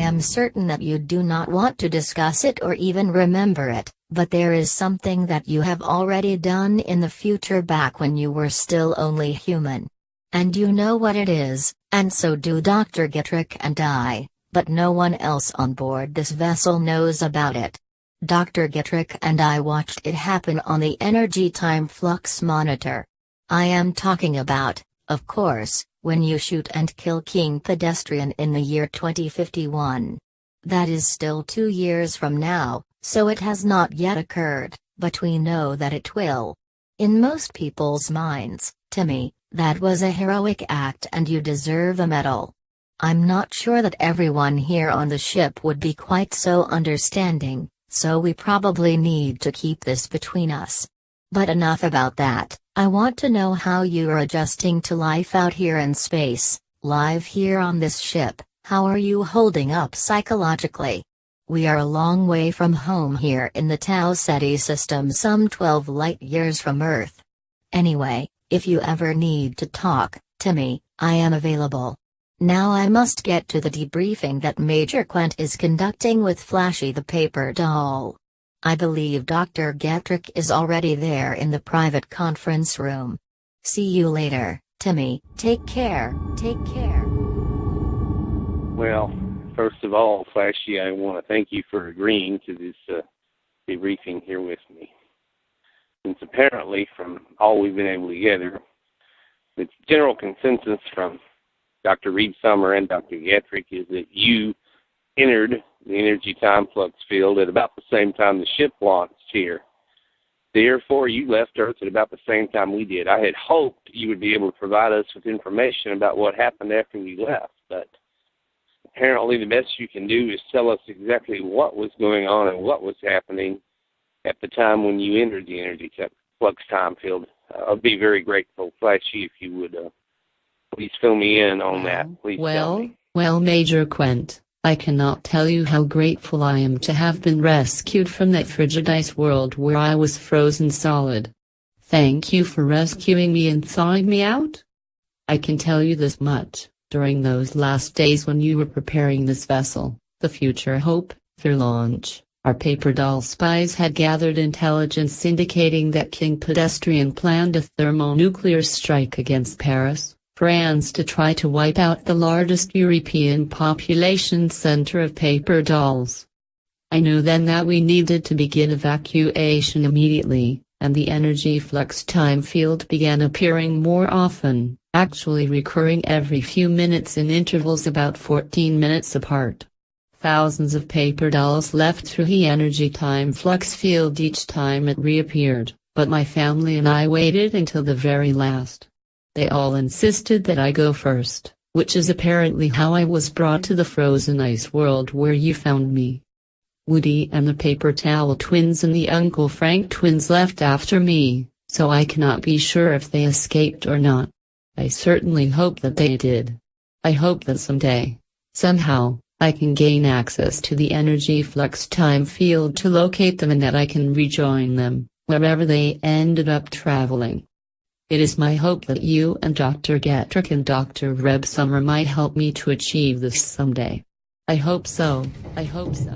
am certain that you do not want to discuss it or even remember it, but there is something that you have already done in the future back when you were still only human. And you know what it is, and so do Dr. Getrick and I, but no one else on board this vessel knows about it. Dr. Getrick and I watched it happen on the energy time flux monitor. I am talking about, of course, when you shoot and kill King Pedestrian in the year 2051. That is still 2 years from now, so it has not yet occurred, but we know that it will. In most people's minds, Timmy, that was a heroic act and you deserve a medal. I'm not sure that everyone here on the ship would be quite so understanding, so we probably need to keep this between us. But enough about that. I want to know how you are adjusting to life out here in space, live here on this ship. How are you holding up psychologically? We are a long way from home here in the Tau Ceti system, some 12 light years from Earth. Anyway, if you ever need to talk, Timmy, I am available. Now I must get to the debriefing that Major Quent is conducting with Flashy the paper doll. I believe Dr. Getrick is already there in the private conference room. See you later, Timmy. Take care. Take care. Well, first of all, Flashy, I want to thank you for agreeing to this debriefing here with me. Since apparently, from all we've been able to gather, the general consensus from Dr. Reed Summer and Dr. Getrick is that you entered the energy time flux field at about the same time the ship launched here. Therefore, you left Earth at about the same time we did. I had hoped you would be able to provide us with information about what happened after you left, but apparently the best you can do is tell us exactly what was going on and what was happening at the time when you entered the energy flux time field. I'll be very grateful, Flashy, if you would please fill me in on that. Please tell me. Well, Major Quent, I cannot tell you how grateful I am to have been rescued from that frigid ice world where I was frozen solid. Thank you for rescuing me and thawing me out. I can tell you this much, during those last days when you were preparing this vessel, the Future Hope, for launch, our paper doll spies had gathered intelligence indicating that King Pedestrian planned a thermonuclear strike against Paris, France, to try to wipe out the largest European population center of paper dolls. I knew then that we needed to begin evacuation immediately, and the energy flux time field began appearing more often, actually recurring every few minutes in intervals about 14 minutes apart. Thousands of paper dolls left through the energy time flux field each time it reappeared, but my family and I waited until the very last. They all insisted that I go first, which is apparently how I was brought to the frozen ice world where you found me. Woody and the Paper Towel twins and the Uncle Frank twins left after me, so I cannot be sure if they escaped or not. I certainly hope that they did. I hope that someday, somehow, I can gain access to the energy flux time field to locate them and that I can rejoin them, wherever they ended up traveling. It is my hope that you and Dr. Getrick and Dr. Reb Summer might help me to achieve this someday. I hope so. I hope so.